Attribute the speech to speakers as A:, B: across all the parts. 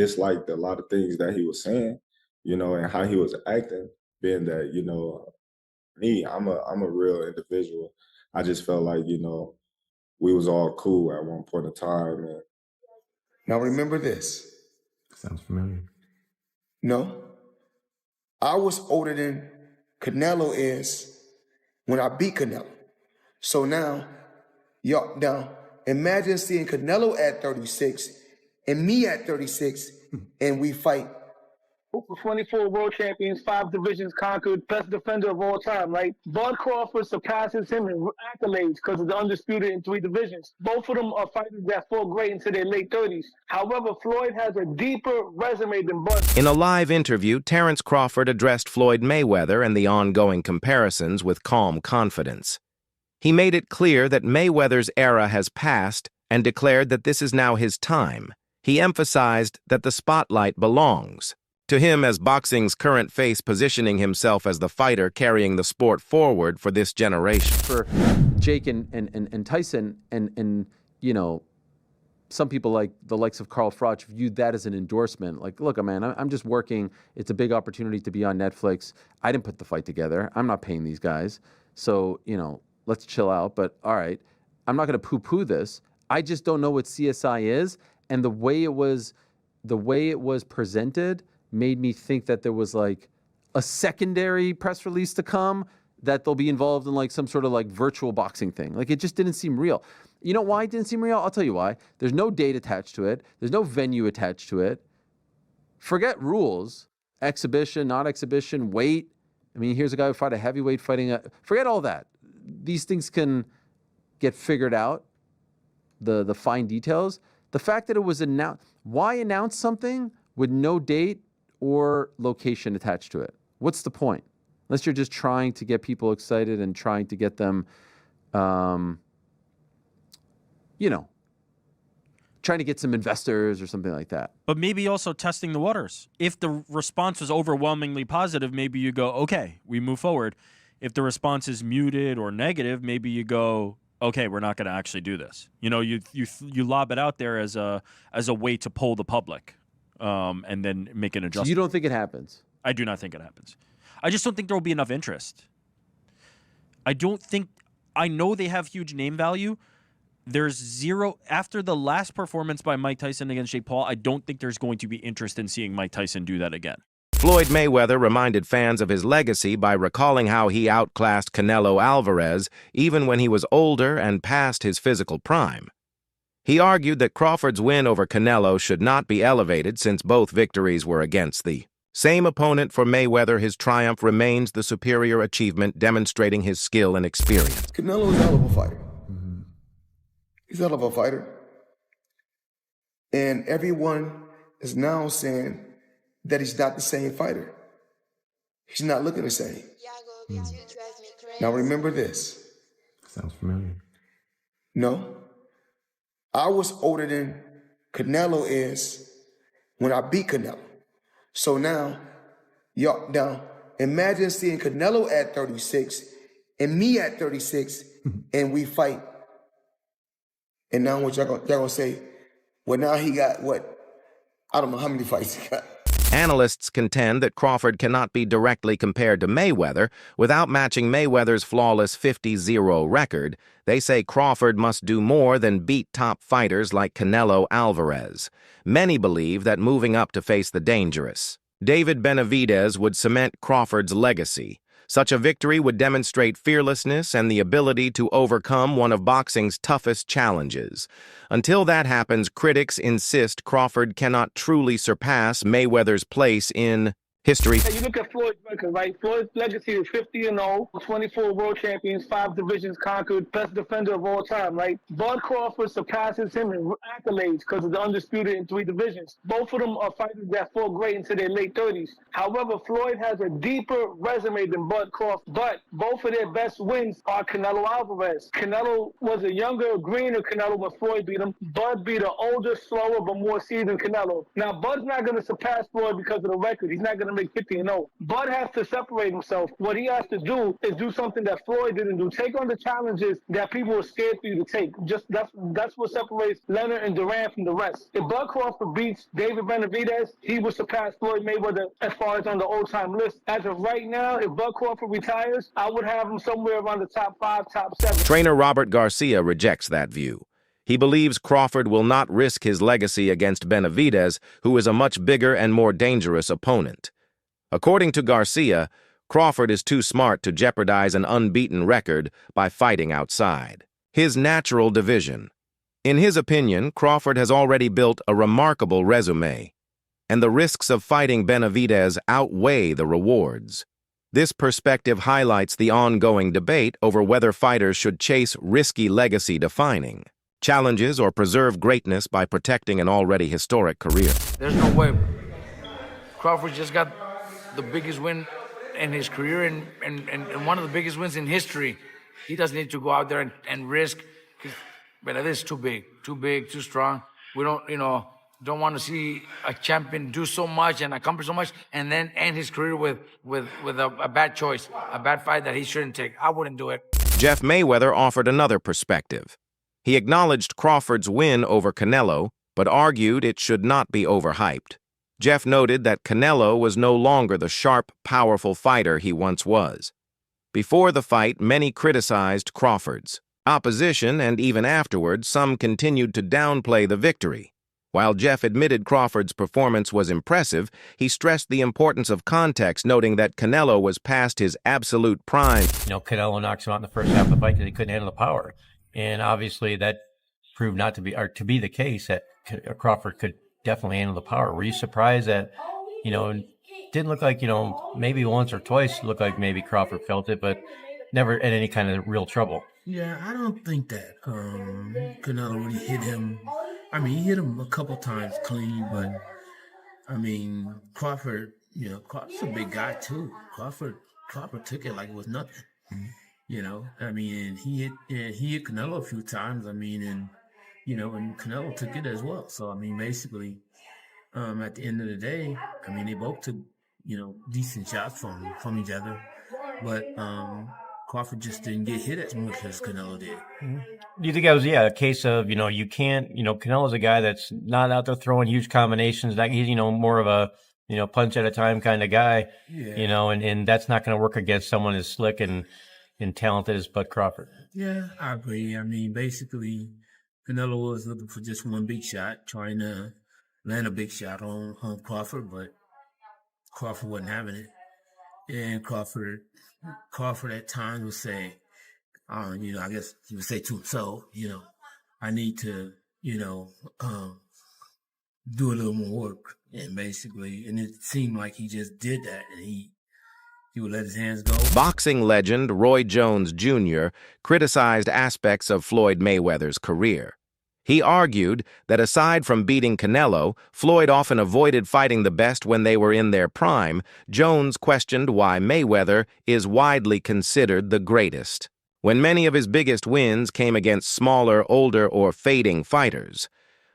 A: disliked a lot of things that he was saying, and how he was acting, being that, me, I'm a real individual. I just felt like, we was all cool at one point in time. And
B: now remember this.
C: Sounds familiar.
B: No, I was older than Canelo is when I beat Canelo. So now, imagine seeing Canelo at 36 and me at 36, and we fight.
D: 24 world champions, 5 divisions conquered, best defender of all time, right? Bud Crawford surpasses him in accolades because of the undisputed in 3 divisions. Both of them are fighters that fought great into their late 30s. However, Floyd has a deeper resume than Bud.
E: In a live interview, Terence Crawford addressed Floyd Mayweather and the ongoing comparisons with calm confidence. He made it clear that Mayweather's era has passed and declared that this is now his time. He emphasized that the spotlight belongs to him as boxing's current face, positioning himself as the fighter carrying the sport forward for this generation.
F: For Jake and Tyson and some people like the likes of Carl Froch viewed that as an endorsement. Like, look, man, I'm just working. It's a big opportunity to be on Netflix. I didn't put the fight together. I'm not paying these guys. So, let's chill out. But all right, I'm not going to poo-poo this. I just don't know what CSI is. And the way it was presented made me think that there was like a secondary press release to come, that they'll be involved in like some sort of like virtual boxing thing. Like, it just didn't seem real. You know why it didn't seem real? I'll tell you why. There's no date attached to it. There's no venue attached to it. Forget rules, exhibition, not exhibition, weight. I mean, here's a guy who fought a heavyweight fighting forget all that. These things can get figured out, the fine details. The fact that it was announced, why announce something with no date or location attached to it? What's the point? Unless you're just trying to get people excited and trying to get them, trying to get some investors or something like that.
G: But maybe also testing the waters. If the response was overwhelmingly positive, maybe you go, okay, we move forward. If the response is muted or negative, maybe you go, okay, we're not going to actually do this. You lob it out there as a way to poll the public. And then make an adjustment.
F: So you don't think it happens?
G: I do not think it happens. I just don't think there will be enough interest. I know they have huge name value. There's zero, after the last performance by Mike Tyson against Jake Paul, I don't think there's going to be interest in seeing Mike Tyson do that again.
E: Floyd Mayweather reminded fans of his legacy by recalling how he outclassed Canelo Alvarez even when he was older and past his physical prime. He argued that Crawford's win over Canelo should not be elevated since both victories were against the same opponent. For Mayweather, his triumph remains the superior achievement, demonstrating his skill and experience.
B: Canelo is a hell of a fighter. He's a hell of a fighter. And everyone is now saying that he's not the same fighter. He's not looking the same. Now remember this.
C: Sounds familiar.
B: No. I was older than Canelo is when I beat Canelo. So now, imagine seeing Canelo at 36 and me at 36, and we fight. And now what y'all gonna say? Well, now he got what? I don't know how many fights he got.
E: Analysts contend that Crawford cannot be directly compared to Mayweather without matching Mayweather's flawless 50-0 record. They say Crawford must do more than beat top fighters like Canelo Alvarez. Many believe that moving up to face the dangerous David Benavidez would cement Crawford's legacy. Such a victory would demonstrate fearlessness and the ability to overcome one of boxing's toughest challenges. Until that happens, critics insist Crawford cannot truly surpass Mayweather's place in history.
D: You look at Floyd's record, right? Floyd's legacy is 50-0, 24 world champions, 5 divisions conquered, best defender of all time, right? Bud Crawford surpasses him in accolades because of the undisputed in 3 divisions. Both of them are fighters that fought great into their late 30s. However, Floyd has a deeper resume than Bud Crawford, but both of their best wins are Canelo Alvarez. Canelo was a younger, greener Canelo when Floyd beat him. Bud beat an older, slower, but more seasoned Canelo. Now, Bud's not going to surpass Floyd because of the record. He's not going to make 50-0. Bud has to separate himself. What he has to do is do something that Floyd didn't do. Take on the challenges that people are scared for you to take. Just that's what separates Leonard and Durant from the rest. If Bud Crawford beats David Benavidez, he will surpass Floyd Mayweather as far as on the all-time list. As of right now, if Bud Crawford retires, I would have him somewhere around the top 5, top 7.
E: Trainer Robert Garcia rejects that view. He believes Crawford will not risk his legacy against Benavidez, who is a much bigger and more dangerous opponent. According to Garcia, Crawford is too smart to jeopardize an unbeaten record by fighting outside his natural division. In his opinion, Crawford has already built a remarkable resume, and the risks of fighting Benavidez outweigh the rewards. This perspective highlights the ongoing debate over whether fighters should chase risky legacy-defining challenges or preserve greatness by protecting an already historic career.
H: There's no way. Crawford just got the biggest win in his career and one of the biggest wins in history. He doesn't need to go out there and risk. But that is too big, too strong. We don't want to see a champion do so much and accomplish so much and then end his career with a bad choice, a bad fight that he shouldn't take. I wouldn't do it.
E: Jeff Mayweather offered another perspective. He acknowledged Crawford's win over Canelo, but argued it should not be overhyped. Jeff noted that Canelo was no longer the sharp, powerful fighter he once was. Before the fight, many criticized Crawford's opposition, and even afterward, some continued to downplay the victory. While Jeff admitted Crawford's performance was impressive, he stressed the importance of context, noting that Canelo was past his absolute prime.
I: Canelo knocks him out in the first half of the fight because he couldn't handle the power. And obviously that proved not to be, or to be the case, that Crawford could definitely handle the power. Were you surprised that, it didn't look like, maybe once or twice looked like maybe Crawford felt it, but never in any kind of real trouble?
J: Yeah, I don't think that Canelo really hit him. I mean, he hit him a couple times clean, but I mean, Crawford, Crawford's a big guy too. Crawford took it like it was nothing. I mean, and he hit Canelo a few times. I mean, and Canelo took it as well. So I mean, basically, at the end of the day, I mean, they both took decent shots from each other, but Crawford just didn't get hit as much as Canelo did.
I: Do you think that was, a case of, you can't, Canelo's a guy that's not out there throwing huge combinations. That he's, more of a, punch at a time kind of guy, and that's not going to work against someone as slick and talented as Bud Crawford.
J: Yeah, I agree. I mean, basically, Canelo was looking for just one big shot, trying to land a big shot on Crawford, but Crawford wasn't having it. And Crawford at times would say, I guess he would say to himself, I need to, do a little more work. And basically, and it seemed like he just did that, and he would let his hands go.
E: Boxing legend Roy Jones Jr. criticized aspects of Floyd Mayweather's career. He argued that aside from beating Canelo, Floyd often avoided fighting the best when they were in their prime. Jones questioned why Mayweather is widely considered the greatest, when many of his biggest wins came against smaller, older, or fading fighters.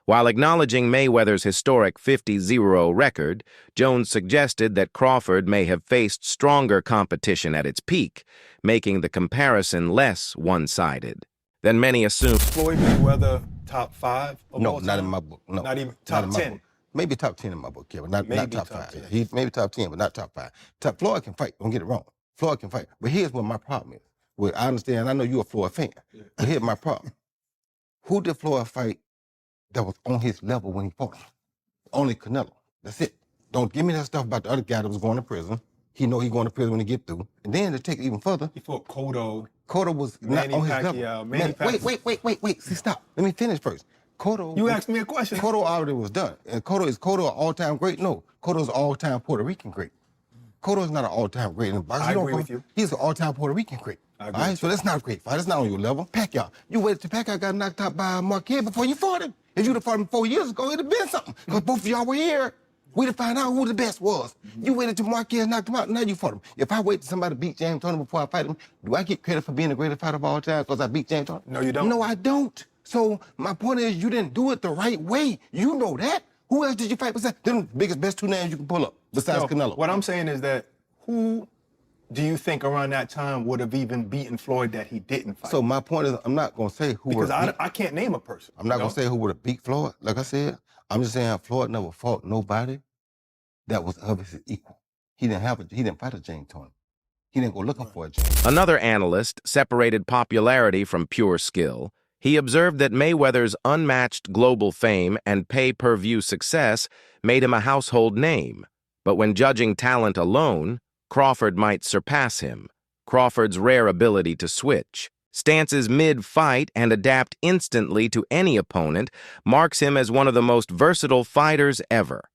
E: While acknowledging Mayweather's historic 50-0 record, Jones suggested that Crawford may have faced stronger competition at its peak, making the comparison less one-sided than many assume.
K: Floyd Mayweather top 5?
L: No, not in my book. No,
K: not even top 10.
L: Maybe top 10 in my book, yeah, but not top 5.
K: 10.
L: He's maybe top 10, but not top 5. Floyd can fight. Don't get it wrong. Floyd can fight. But here's what my problem is. Well, I understand. I know you're a Floyd fan. But here's my problem. Who did Floyd fight that was on his level when he fought him? Only Canelo. That's it. Don't give me that stuff about the other guy that was going to prison. He know he's going to prison when he get through. And then to take it even further,
K: He fought Cotto.
L: Cotto was
K: Manny
L: not on his
K: Pacquiao,
L: level. Wait. See, stop. Let me finish first. Cotto.
K: You asked me a question.
L: Cotto already was done. And Cotto an all-time great? No. Cotto's an all-time Puerto Rican great. Cotto's not an all-time great in boxing.
K: I agree with you.
L: He's an all-time Puerto Rican great.
K: I
L: All
K: agree
L: right,
K: with
L: so that's not a great fight. That's not on your level. Pacquiao. You waited till Pacquiao got knocked out by Marquez before you fought him. If you'd have fought him 4 years ago, it'd have been something. Because both of y'all were here. We'd have found out who the best was. You waited till Marquez knocked him out, now you fought him. If I wait till somebody beat James Toney before I fight him, do I get credit for being the greatest fighter of all time because I beat James Toney?
K: No, you don't.
L: No, I don't. So my point is you didn't do it the right way. You know that. Who else did you fight besides them biggest, best 2 names you can pull up? besides Canelo.
K: What I'm saying is that who do you think around that time would have even beaten Floyd that he didn't fight?
L: So my point is, I'm not gonna say who
K: because
L: would
K: I can't name a person.
L: I'm not gonna say who would have beat Floyd. Like I said, I'm just saying Floyd never fought nobody that was of his equal. He didn't fight a James Tony. He didn't go looking for a James.
E: Another analyst separated popularity from pure skill. He observed that Mayweather's unmatched global fame and pay-per-view success made him a household name. But when judging talent alone, Crawford might surpass him. Crawford's rare ability to switch, stances mid-fight and adapt instantly to any opponent marks him as one of the most versatile fighters ever.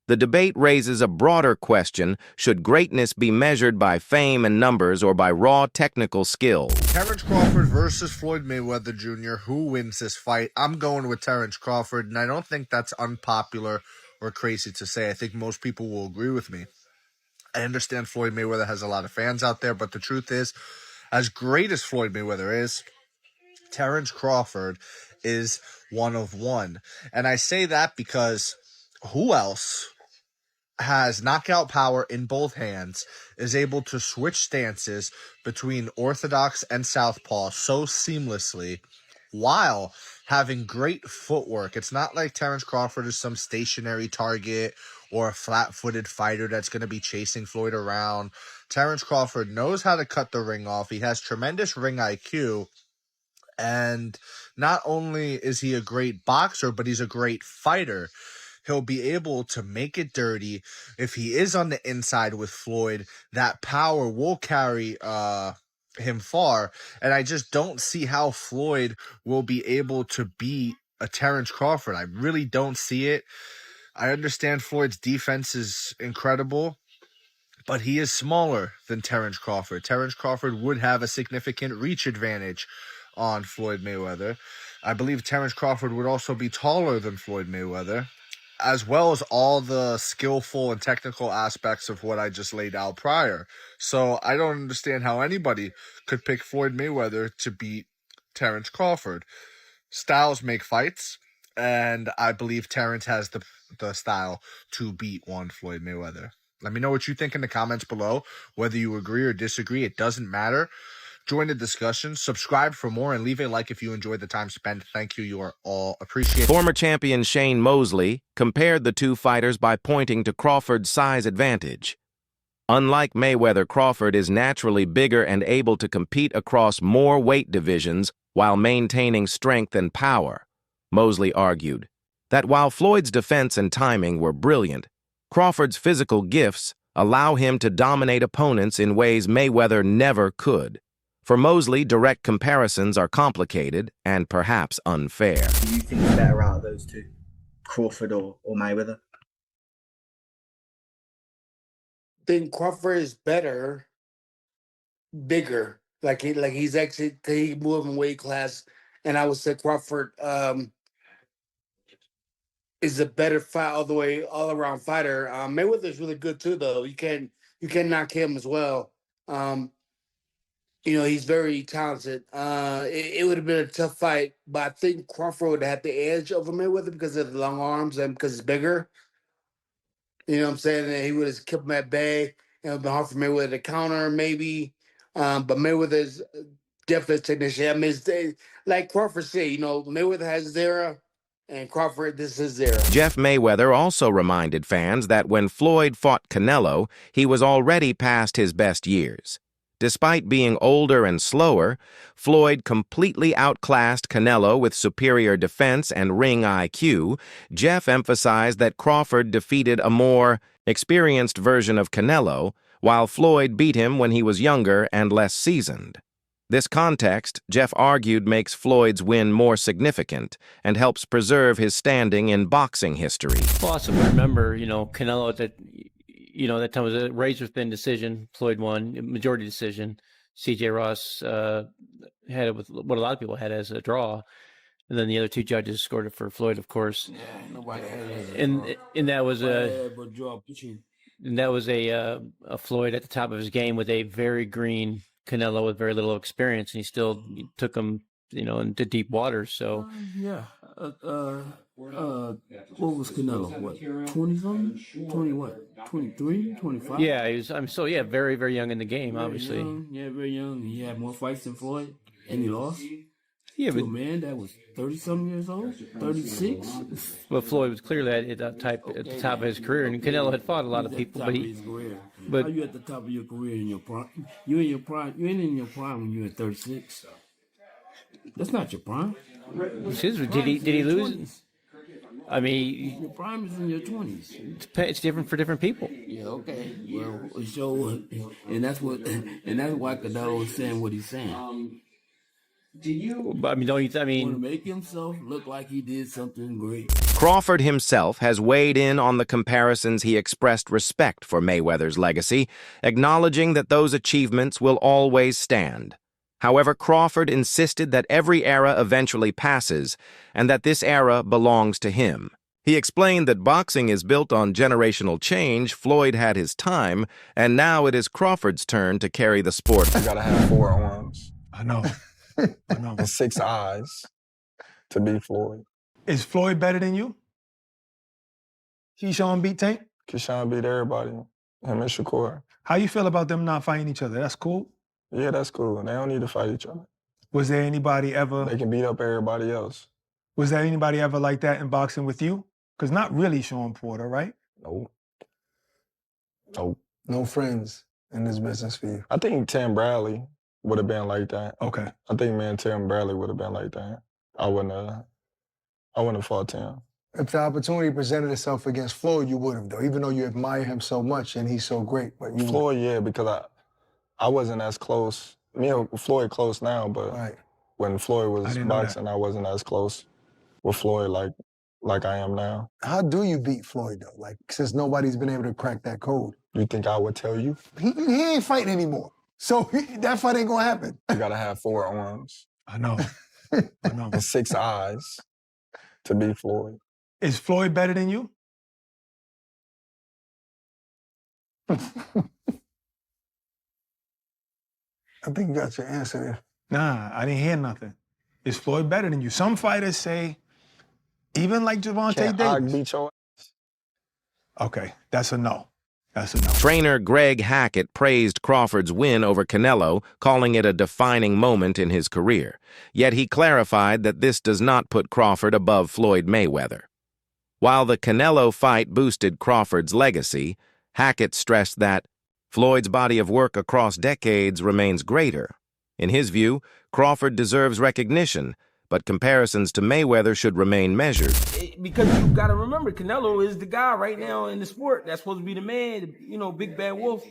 E: The debate raises a broader question: should greatness be measured by fame and numbers or by raw technical skill?
M: Terence Crawford versus Floyd Mayweather Jr. Who wins this fight? I'm going with Terence Crawford, and I don't think that's unpopular or crazy to say. I think most people will agree with me. I understand Floyd Mayweather has a lot of fans out there, but the truth is, as great as Floyd Mayweather is, Terence Crawford is one of one. And I say that because who else has knockout power in both hands, is able to switch stances between orthodox and southpaw so seamlessly while having great footwork? It's not like Terence Crawford is some stationary target or a flat-footed fighter that's going to be chasing Floyd around. Terence Crawford knows how to cut the ring off. He has tremendous ring IQ. And not only is he a great boxer, but he's a great fighter. He'll be able to make it dirty. If he is on the inside with Floyd, that power will carry him far. And I just don't see how Floyd will be able to beat a Terence Crawford. I really don't see it. I understand Floyd's defense is incredible, but he is smaller than Terence Crawford. Terence Crawford would have a significant reach advantage on Floyd Mayweather. I believe Terence Crawford would also be taller than Floyd Mayweather, as well as all the skillful and technical aspects of what I just laid out prior. So I don't understand how anybody could pick Floyd Mayweather to beat Terence Crawford. Styles make fights, and I believe Terence has the style to beat one Floyd Mayweather. Let me know what you think in the comments below. Whether you agree or disagree, it doesn't matter. Join the discussion, subscribe for more, and leave a like if you enjoyed the time spent. Thank you. You are all appreciated.
E: Former champion Shane Mosley compared the two fighters by pointing to Crawford's size advantage. Unlike Mayweather, Crawford is naturally bigger and able to compete across more weight divisions while maintaining strength and power. Mosley argued that while Floyd's defense and timing were brilliant, Crawford's physical gifts allow him to dominate opponents in ways Mayweather never could. For Mosley, direct comparisons are complicated and perhaps unfair.
N: Do you think better out of those two, Crawford or Mayweather?
B: I think Crawford is better, bigger. He's actually he moved in weight class, and I would say Crawford is a better fight all around fighter. Mayweather is really good too, though. You can knock him as well. He's very talented. It would have been a tough fight, but I think Crawford would have had the edge over Mayweather because of the long arms and because he's bigger. You know what I'm saying? And he would have kept him at bay. It would have been hard for Mayweather to counter, maybe. But Mayweather's definitely a technician. I mean, like Crawford said, Mayweather has his era, and Crawford, this is his era.
E: Jeff Mayweather also reminded fans that when Floyd fought Canelo, he was already past his best years. Despite being older and slower, Floyd completely outclassed Canelo with superior defense and ring IQ. Jeff emphasized that Crawford defeated a more experienced version of Canelo, while Floyd beat him when he was younger and less seasoned. This context, Jeff argued, makes Floyd's win more significant and helps preserve his standing in boxing history.
I: Well, also remember, Canelo that time was a razor-thin decision. Floyd won, majority decision. C.J. Ross had it with what a lot of people had as a draw. And then the other two judges scored it for Floyd, of course.
J: Yeah, nobody had it.
I: And that was a Floyd at the top of his game with a very green Canelo with very little experience, and he still took him into deep waters. So
J: Yeah. What was Canelo? What, 20 something? 20 what? 23, 25?
I: yeah, very, very young in the game,
J: Very
I: obviously.
J: young. Yeah, very young. He had more fights than Floyd, and he lost.
I: Yeah,
J: to
I: but
J: a man that was 30-something years old, 36.
I: But Floyd was clearly at the top of his career, and Canelo had fought a lot of people, but
J: How you at the top of your career in your prime? You in your prime. You ain't in your prime when you're at 36. That's not your prime.
I: Did he lose?
J: 20s.
I: I mean,
J: Your prime is in your 20s.
I: it's different for different people.
J: Yeah, okay. Well, so, and that's why Canelo was saying what he's saying.
I: I mean, don't you? I mean,
J: want to make himself look like he did something great.
E: Crawford himself has weighed in on the comparisons. He expressed respect for Mayweather's legacy, acknowledging that those achievements will always stand. However, Crawford insisted that every era eventually passes and that this era belongs to him. He explained that boxing is built on generational change. Floyd had his time, and now it is Crawford's turn to carry the sport.
O: You gotta have 4 arms.
K: I know. I know.
O: And 6 eyes to beat Floyd.
K: Is Floyd better than you? Keyshawn beat Tank?
O: Keyshawn beat everybody. Him and Shakur.
K: How you feel about them not fighting each other? That's cool?
O: Yeah, that's cool. They don't need to fight each other.
K: Was there anybody ever...
O: They can beat up everybody else.
K: Was there anybody ever like that in boxing with you? Because not really Shawn Porter, right?
O: Nope. Nope.
P: No friends in this business for you.
O: I think Tim Bradley would have been like that.
K: Okay.
O: I think me and Tim Bradley would have been like that. I wouldn't have fought Tim.
P: If the opportunity presented itself against Floyd, you would have, though, even though you admire him so much and he's so great. But you
O: Floyd, yeah, because I wasn't as close. Me and Floyd close now, but when Floyd was boxing, I wasn't as close with Floyd like I am now.
P: How do you beat Floyd, though? Like, since nobody's been able to crack that code.
O: You think I would tell you?
P: He ain't fighting anymore. So that fight ain't gonna happen.
O: You gotta have 4 arms.
K: I know. I know.
O: And 6 eyes to beat Floyd.
K: Is Floyd better than you?
P: I think you got your answer there.
K: Nah, I didn't hear nothing. Is Floyd better than you? Some fighters say, even like Gervonta Davis.
O: Beat your ass?
K: Okay, that's a no. That's a no.
E: Trainer Greg Hackett praised Crawford's win over Canelo, calling it a defining moment in his career. Yet he clarified that this does not put Crawford above Floyd Mayweather. While the Canelo fight boosted Crawford's legacy, Hackett stressed that Floyd's body of work across decades remains greater. In his view, Crawford deserves recognition, but comparisons to Mayweather should remain measured.
Q: Because you got to remember, Canelo is the guy right now in the sport that's supposed to be the man, big bad wolf.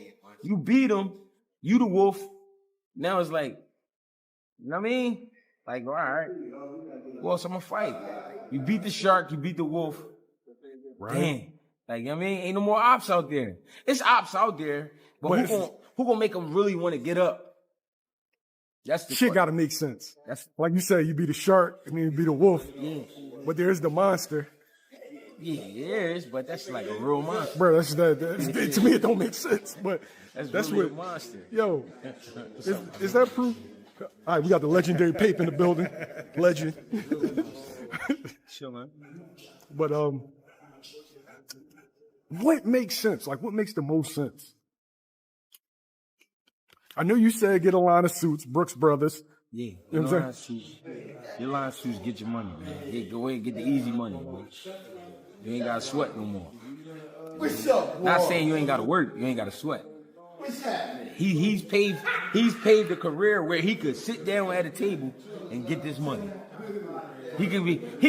Q: You beat him, you the wolf. Now it's like, you know what I mean? Like, all right, well, so I'm going to fight. You beat the shark, you beat the wolf. Right. Damn. Like, I mean, ain't no more ops out there. It's ops out there, but who gonna make them really want to get up? That's the
R: shit. Got to make sense. That's like you say. You be the shark, and then you be the wolf.
Q: Yeah.
R: But there's the monster.
Q: Yeah, there is, but that's like a real monster,
R: bro. That's to me, it don't make sense. But
Q: that's really what a monster.
R: Yo, is that proof? All right, we got the legendary Pape in the building. Legend.
Q: Chill, man.
R: But what makes sense? Like, what makes the most sense? I know you said get a line of suits, Brooks Brothers.
Q: Yeah,
R: you know what I'm saying?
Q: Your line of suits, get your money, man. Yeah, go ahead and get the easy money, man. You ain't gotta sweat no more.
B: What's up,
Q: Not saying you ain't gotta work, you ain't gotta sweat.
B: What's happening?
Q: He's paved a career where he could sit down at a table and get this money. He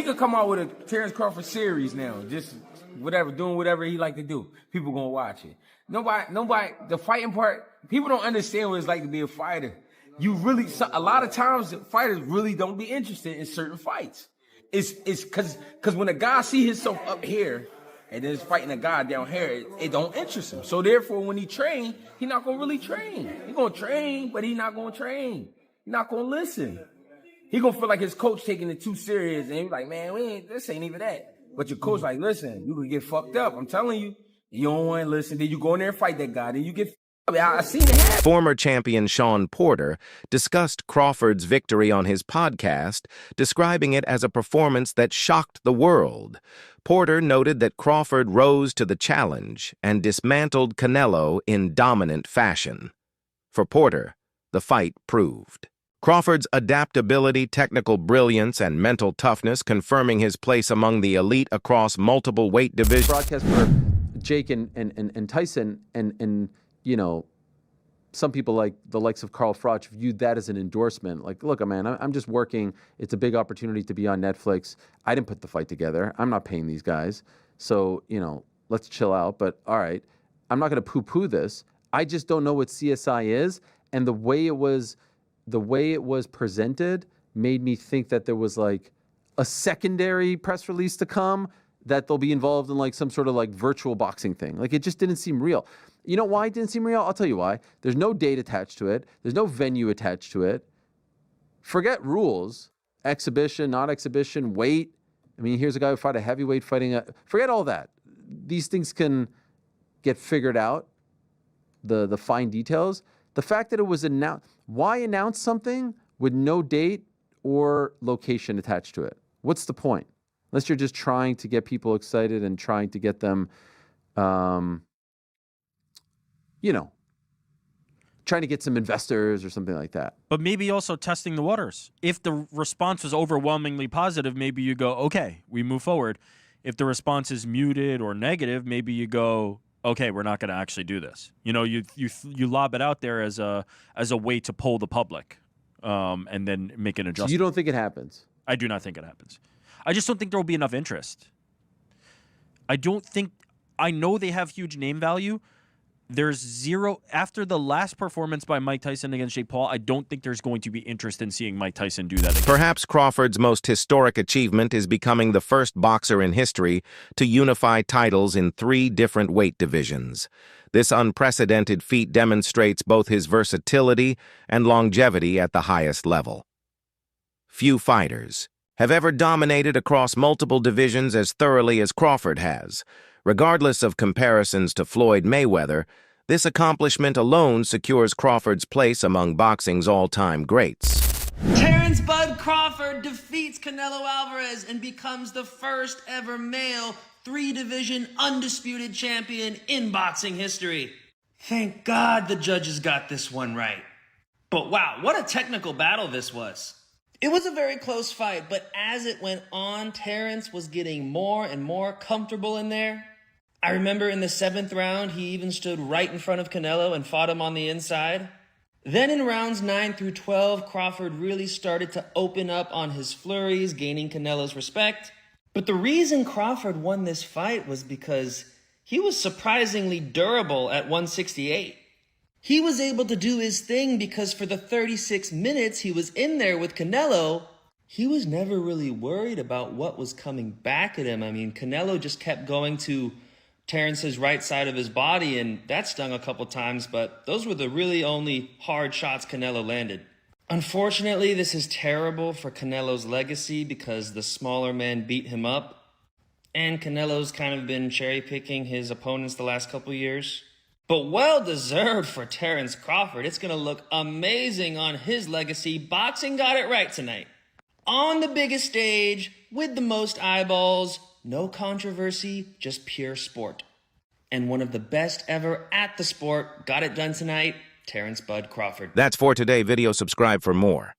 Q: could come out with a Terence Crawford series now, just doing whatever he like to do. People gonna watch it. Nobody, the fighting part, people don't understand what it's like to be a fighter. A lot of times fighters really don't be interested in certain fights. It's cause when a guy see himself up here and then is fighting a guy down here, it don't interest him. So therefore, when he train, he not gonna really train. He gonna train, but he not gonna train. He not gonna listen. He gonna feel like his coach taking it too serious, and he's like, man, this ain't even that. But your coach like, listen, you could get fucked up. I'm telling you. You don't want to listen. Then you go in there and fight that guy. Then you get fucked I mean, I seen it happen.
E: Former champion Shawn Porter discussed Crawford's victory on his podcast, describing it as a performance that shocked the world. Porter noted that Crawford rose to the challenge and dismantled Canelo in dominant fashion. For Porter, the fight proved Crawford's adaptability, technical brilliance, and mental toughness, confirming his place among the elite across multiple weight divisions.
F: Broadcast for Jake and Tyson, and you know, some people like the likes of Carl Froch viewed that as an endorsement. Like, look, man, I'm just working. It's a big opportunity to be on Netflix. I didn't put the fight together. I'm not paying these guys. So, you know, let's chill out. But all right, I'm not going to poo-poo this. I just don't know what CSI is, and the way it was presented made me think that there was like a secondary press release to come, that they'll be involved in like some sort of like virtual boxing thing. Like, it just didn't seem real. You know why it didn't seem real? I'll tell you why. There's no date attached to it. There's no venue attached to it. Forget rules, exhibition, not exhibition, weight. I mean, here's a guy who fought a heavyweight fighting forget all that. These things can get figured out, the fine details. The fact that it was announced, why announce something with no date or location attached to it? What's the point? Unless you're just trying to get people excited and trying to get them, you know, trying to get some investors or something like that.
G: But maybe also testing the waters. If the response was overwhelmingly positive, maybe you go, okay, we move forward. If the response is muted or negative, maybe you go, okay, we're not going to actually do this. You know, you lob it out there as a way to poll the public, and then make an adjustment.
F: So you don't think it happens?
G: I do not think it happens. I just don't think there will be enough interest. I know they have huge name value. There's zero, after the last performance by Mike Tyson against Jake Paul, I don't think there's going to be interest in seeing Mike Tyson do that again.
E: Perhaps Crawford's most historic achievement is becoming the first boxer in history to unify titles in 3 different weight divisions. This unprecedented feat demonstrates both his versatility and longevity at the highest level. Few fighters have ever dominated across multiple divisions as thoroughly as Crawford has. Regardless of comparisons to Floyd Mayweather, this accomplishment alone secures Crawford's place among boxing's all-time greats.
S: Terence "Bud" Crawford defeats Canelo Alvarez and becomes the first ever male 3-division undisputed champion in boxing history. Thank God the judges got this one right. But wow, what a technical battle this was. It was a very close fight, but as it went on, Terence was getting more and more comfortable in there. I remember in the 7th round, he even stood right in front of Canelo and fought him on the inside. Then in rounds 9 through 12, Crawford really started to open up on his flurries, gaining Canelo's respect. But the reason Crawford won this fight was because he was surprisingly durable at 168. He was able to do his thing because for the 36 minutes he was in there with Canelo, he was never really worried about what was coming back at him. I mean, Canelo just kept going to Terence's right side of his body, and that stung a couple times, but those were the really only hard shots Canelo landed. Unfortunately, this is terrible for Canelo's legacy because the smaller men beat him up, and Canelo's kind of been cherry-picking his opponents the last couple years. But well-deserved for Terence Crawford. It's going to look amazing on his legacy. Boxing got it right tonight. On the biggest stage, with the most eyeballs, no controversy, just pure sport. And one of the best ever at the sport got it done tonight, Terence "Bud" Crawford.
E: That's for today. Video subscribe for more.